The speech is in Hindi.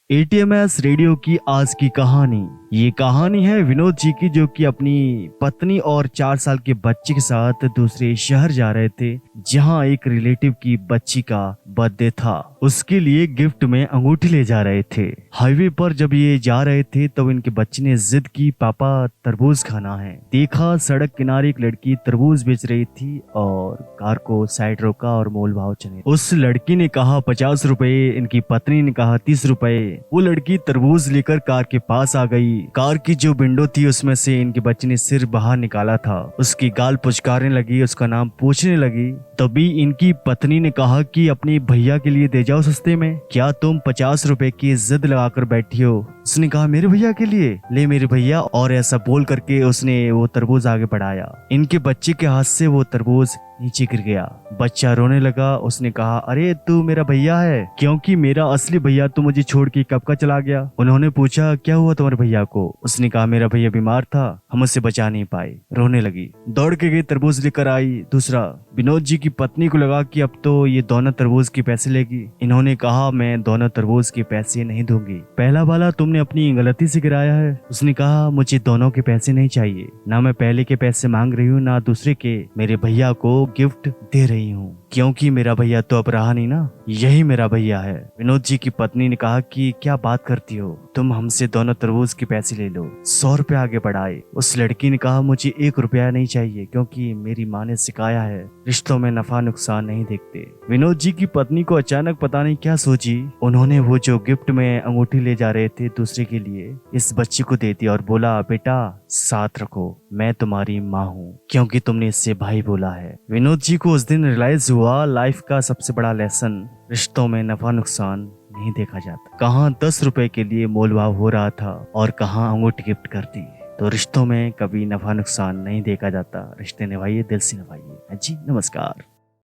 एटीएमएस रेडियो की आज की कहानी। ये कहानी है विनोद जी की, जो कि अपनी पत्नी और 4 साल के बच्चे के साथ दूसरे शहर जा रहे थे, जहां एक रिलेटिव की बच्ची का बर्थडे था। उसके लिए गिफ्ट में अंगूठी ले जा रहे थे। हाईवे पर जब ये जा रहे थे तब इनके बच्चे ने जिद की, पापा तरबूज खाना है। देखा सड़क किनारे एक लड़की तरबूज बेच रही थी और कार को साइड रोका और मोल भाव चले। उस लड़की ने कहा 50 रुपए, इनकी पत्नी ने कहा 30 रुपए। वो लड़की तरबूज लेकर कार के पास आ गई। कार की जो विंडो थी उसमें से इनके बच्चे ने सिर बाहर निकाला था। उसकी गाल पुचकारने लगी, उसका नाम पूछने लगी। तभी इनकी पत्नी ने कहा कि अपने भैया के लिए दे जाओ सस्ते में, क्या तुम 50 रुपए की जिद लगाकर बैठी हो। उसने कहा मेरे भैया के लिए, ले मेरे भैया, और ऐसा बोल करके उसने वो तरबूज आगे बढ़ाया। इनके बच्चे के हाथ से वो तरबूज नीचे गिर गया। बच्चा रोने लगा। उसने कहा अरे तू मेरा भैया है, क्योंकि मेरा असली भैया तू मुझे छोड़ के कब का चला गया। उन्होंने पूछा क्या हुआ तुम्हारे भैया को। उसने कहा मेरा भैया बीमार था, हम उससे बचा नहीं पाए। रोने लगी, दौड़ के गई, तरबूज लेकर आई। दूसरा, विनोद जी की पत्नी को लगा कि अब तो ये दोनों तरबूज के पैसे लेगी। इन्होंने कहा मैं दोनों तरबूज के पैसे नहीं दूंगी, पहला वाला तुमने अपनी गलती से गिराया है। उसने कहा मुझे दोनों के पैसे नहीं चाहिए, ना मैं पहले के पैसे मांग रही हूँ ना दूसरे के, मेरे भैया को गिफ्ट दे रही हूँ, क्योंकि मेरा भैया तो अब रहा नहीं ना, यही मेरा भैया है। विनोद जी की पत्नी ने कहा कि क्या बात करती हो, तुम हमसे दोनों तरबूज के पैसे ले लो। 100 रुपए आगे बढ़ाए। उस लड़की ने कहा मुझे 1 रुपया नहीं चाहिए, क्योंकि मेरी माँ ने सिखाया है रिश्तों में नफा नुकसान नहीं देखते। विनोद जी की पत्नी को अचानक पता नहीं क्या सोची, उन्होंने वो जो गिफ्ट में अंगूठी ले जा रहे थे दूसरे के लिए, इस बच्ची को दे दी और बोला बेटा साथ रखो, मैं तुम्हारी माँ हूँ, क्योंकि तुमने इससे भाई बोला है। विनोद जी को उस दिन रियलाइज हुआ लाइफ का सबसे बड़ा लेसन, रिश्तों में नफा नुकसान नहीं देखा जाता। कहाँ 10 रुपए के लिए मोल भाव हो रहा था और कहाँ अंगूठी गिफ्ट कर दी। तो रिश्तों में कभी नफा नुकसान नहीं देखा जाता। रिश्ते निभाइए, दिल से निभाइए। जी नमस्कार।